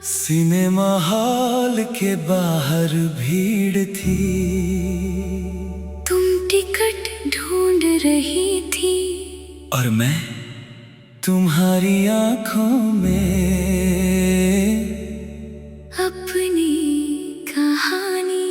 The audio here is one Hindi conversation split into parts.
सिनेमा हॉल के बाहर भीड़ थी, तुम टिकट ढूंढ रही थी और मैं तुम्हारी आंखों में अपनी कहानी।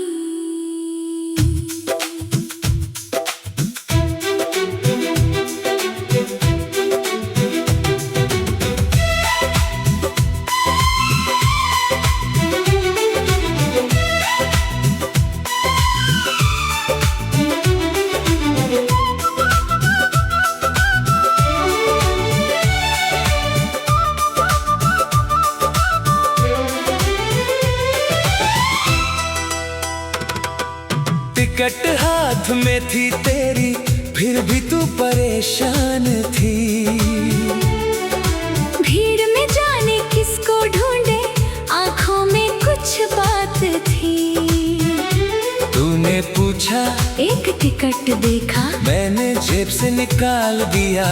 टिकट हाथ में थी तेरी, फिर भी तू परेशान थी। भीड़ में जाने किसको ढूंढे, आंखों में कुछ बात थी। तूने पूछा, एक टिकट देखा, मैंने जेब से निकाल दिया।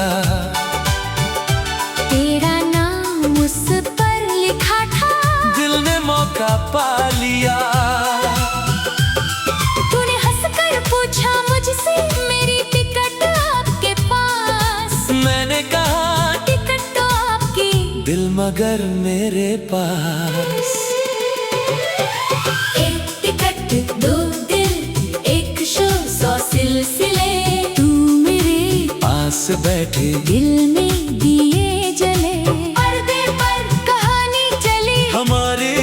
तेरा नाम उस पर लिखा था, दिल ने मौका पा लिया। तूने हंसकर पूछा मुझसे, मेरी टिकट आपके पास। मैंने कहा, टिकट तो आपकी, दिल मगर मेरे पास। एक टिकट दो दिल, एक शो 100 सिलसिले। तू मेरे पास बैठे, दिल में दिए जले। पर्दे पर कहानी चली, हमारी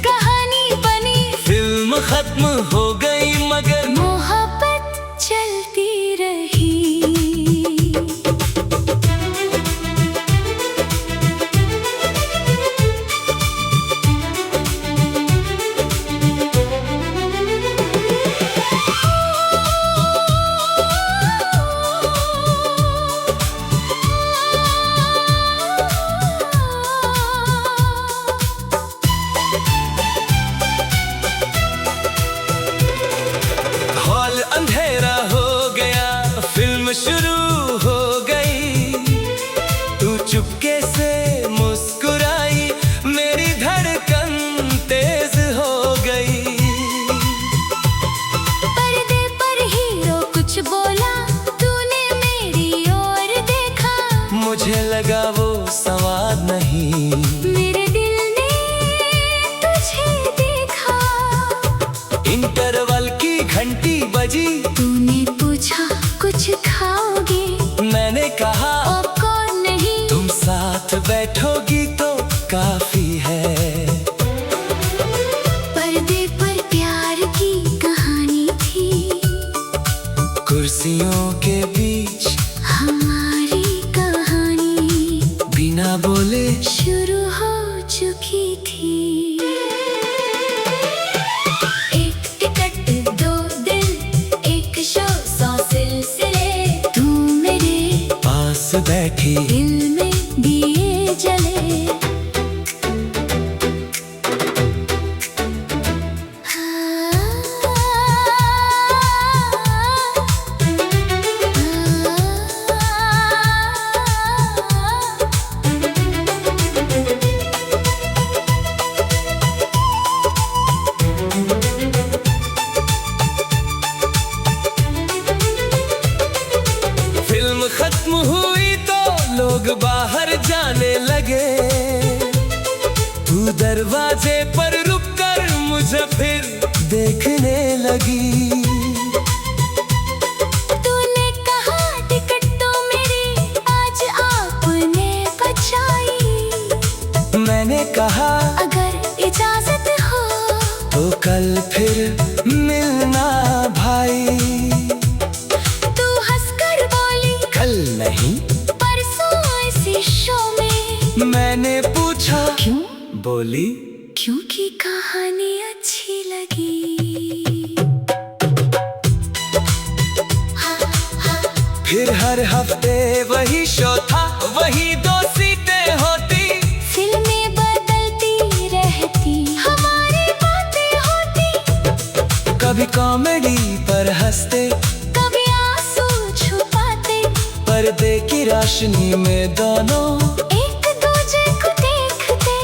कहानी बनी। फिल्म खत्म हो गई मगर मोहब्बत चलती रही। हॉल अंधेरा हो गया, फिल्म शुरू हो गई। तू चुपके से मुस्कुराई, मेरी धड़कन तेज हो गई। पर्दे पर हीरो कुछ बोला, तूने मेरी ओर देखा। मुझे लगा वो संवाद नहीं, मेरे दिल ने तुझे देखा। इंटरवल की घंटी बजी, तूने पूछा कुछ खाओगे, मैंने कहा पॉपकॉर्न नहीं। तुम साथ बैठोगी तो काफी है। पर्दे पर प्यार की कहानी थी, कुर्सियों के बीच हमारी कहानी बिना बोले शुरू हो चुकी थी। एक टिकट दो दिल, एक शो 100 सिलसिले। तू मेरे पास बैठी, दिल में दिए जले। फिल्म खत्म हुई तो लोग बाहर जाने लगे। तू दरवाजे पर रुककर मुझे फिर देखने लगी। तूने कहा टिकट तो मेरी आज आपने बचाई। मैंने कहा, अगर इजाजत हो तो कल फिर मिलना भाई। तू हंसकर बोली, कल नहीं। परसों इसी शो में। मैंने पूछा, क्यों? बोली, क्योंकि कहानी अच्छी लगी। फिर हर हफ्ते वही शो था, वही 2 सीटें होती। फिल्में बदलती रहती, हमारी बातें होती। कभी कॉमेडी पर हंसते, कभी आंसू छुपाते। पर्दे की रोशनी में दोनों एक दूजे को देखते।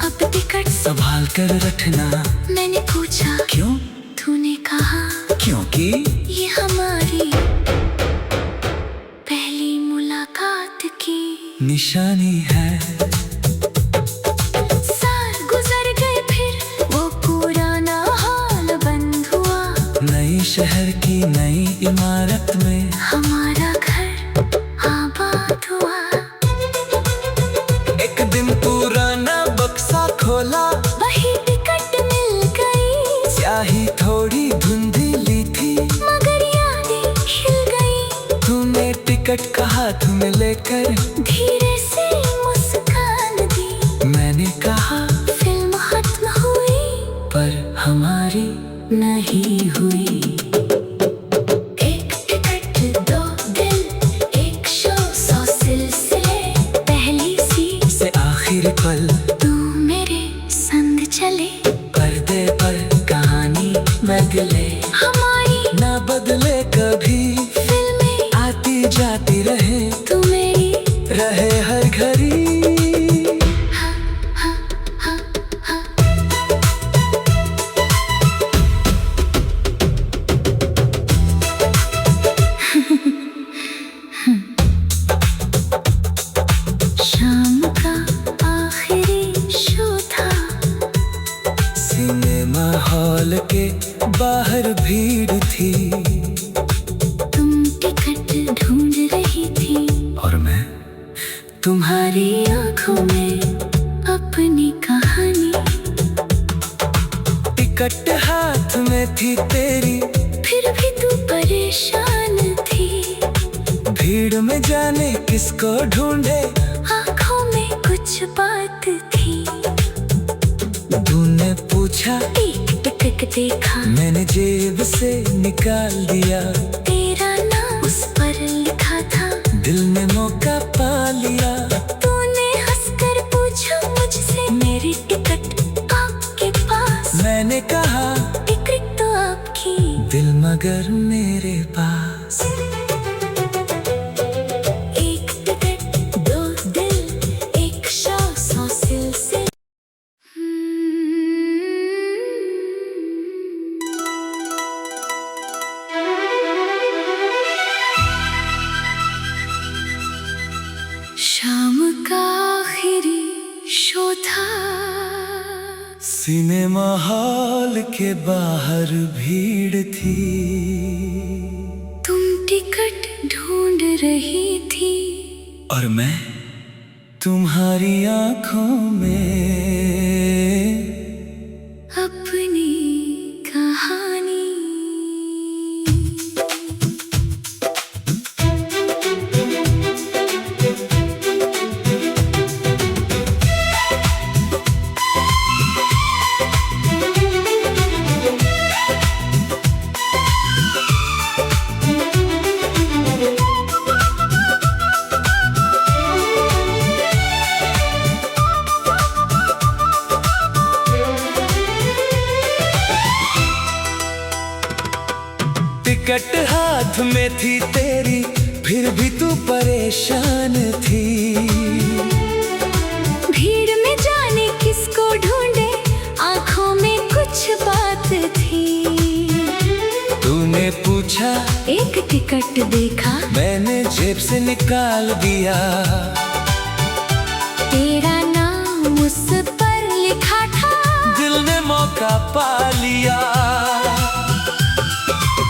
अब टिकट संभाल कर रखना। मैंने पूछा क्यों? तूने कहा क्योंकि ये हमारी पहली मुलाकात की निशानी है। साल गुजर गए फिर वो पुराना हाल बंद हुआ। नई शहर की नई इमारत में हमारा घर आबाद हुआ। एक दिन पुराना बक्सा खोला, वही टिकट मिल गई। स्याही थोड़ी धुंधली थी, मगर यादें खिल गई। तूने टिकट का हाथ में लेकर धीरे से मुस्कान दी। मैंने कहा फिल्म खत्म हुई पर हमारी नहीं हुई। एक टिकट दो दिल, एक शो 100 सिलसिले। पहली सी से आखिरी पल तू मेरे संग चले। पर्दे पर कहानी बदले, हमारी ना बदले कभी। फिल्में आती जाती रहे, तू मेरी रहे हर घड़ी। शाम का आखिरी शो था। सिनेमा हॉल के बाहर भीड़ थी, तुम टिकट ढूंढ रही थी। और मैं तुम्हारी आंखों में अपनी कहानी। टिकट हाथ में थी तेरी, फिर भी तू परेशान थी। भीड़ में जाने किसको ढूंढे, आंखों में कुछ बात थी। तूने पूछा, एक टिकट देखा, मैंने जेब से निकाल दिया। तेरा नाम उस पर लिखा था। दिल ने मौका पा लिया। तूने हंसकर पूछा मुझसे, मेरी टिकट आपके पास। मैंने कहा टिकट तो आपकी, दिल मगर मेरे पास। एक टिकट दो दिल, एक शो 100 सिलसिले। शाम का आखिरी शो था। सिनेमा हॉल के बाहर भीड़ थी, तुम टिकट ढूंढ रही थी। और मैं तुम्हारी आंखों में अपनी कहानी। टिकट हाथ में थी तेरी, फिर भी तू परेशान थी। भीड़ में जाने किसको ढूंढे, आंखों में कुछ बात थी। तूने पूछा, एक टिकट देखा, मैंने जेब से निकाल दिया। तेरा नाम उस पर लिखा था। दिल ने मौका पा लिया।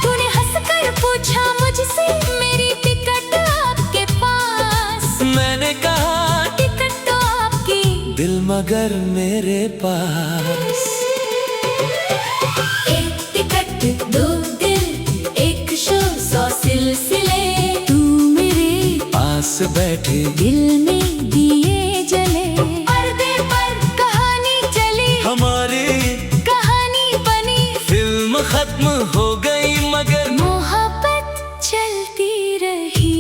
तूने हंसकर पूछा मुझसे, मेरी टिकट आपके पास। मैंने कहा टिकट तो आपकी, दिल मगर मेरे पास। एक टिकट दो दिल, एक शो 100 सिलसिले। तू मेरे पास बैठे, दिल में दिए जले। पर्दे पर कहानी चली, हमारी कहानी बनी। फिल्म खत्म हो गई मगर मोहब्बत चलती रही।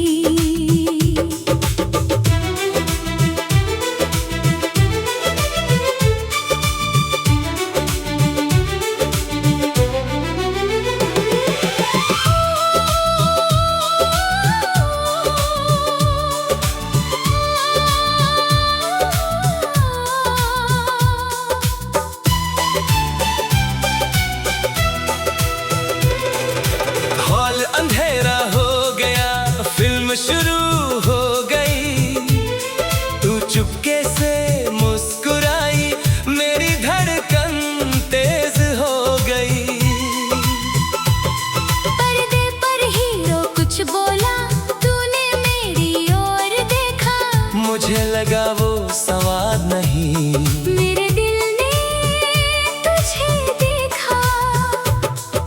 शुरू हो गई। तू चुपके से मुस्कुराई, मेरी धड़कन तेज हो गई। पर्दे पर हीरो कुछ बोला, तूने मेरी ओर देखा। मुझे लगा वो संवाद नहीं, मेरे दिल ने तुझे देखा।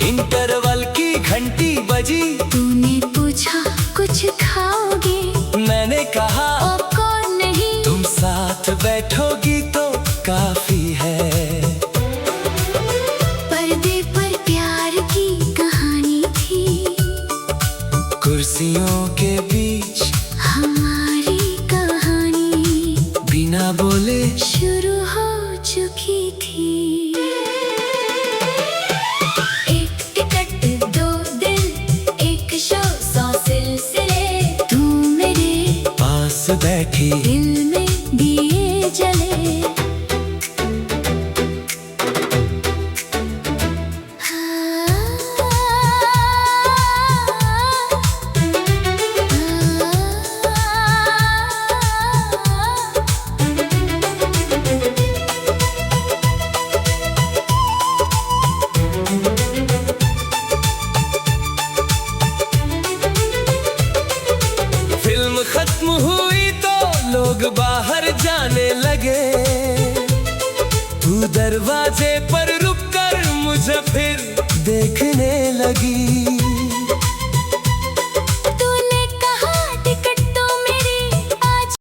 इंटरवल की घंटी बजी, तूने पूछा कुछ खाओगे, मैंने कहा पॉपकॉर्न नहीं। तुम साथ बैठोगी तो काफी है। पर्दे पर प्यार की कहानी थी, कुर्सियों के बीच हमारी कहानी बिना बोले शुरू हो चुकी थी। एक टिकट दो दिल, एक शो 100 सिलसिले। तू मेरे पास बैठी, दिल में दिए जले। फिल्म खत्म हुई तो लोग बाहर जाने लगे। तू दरवाजे पर रुक कर मुझे फिर देखने लगी।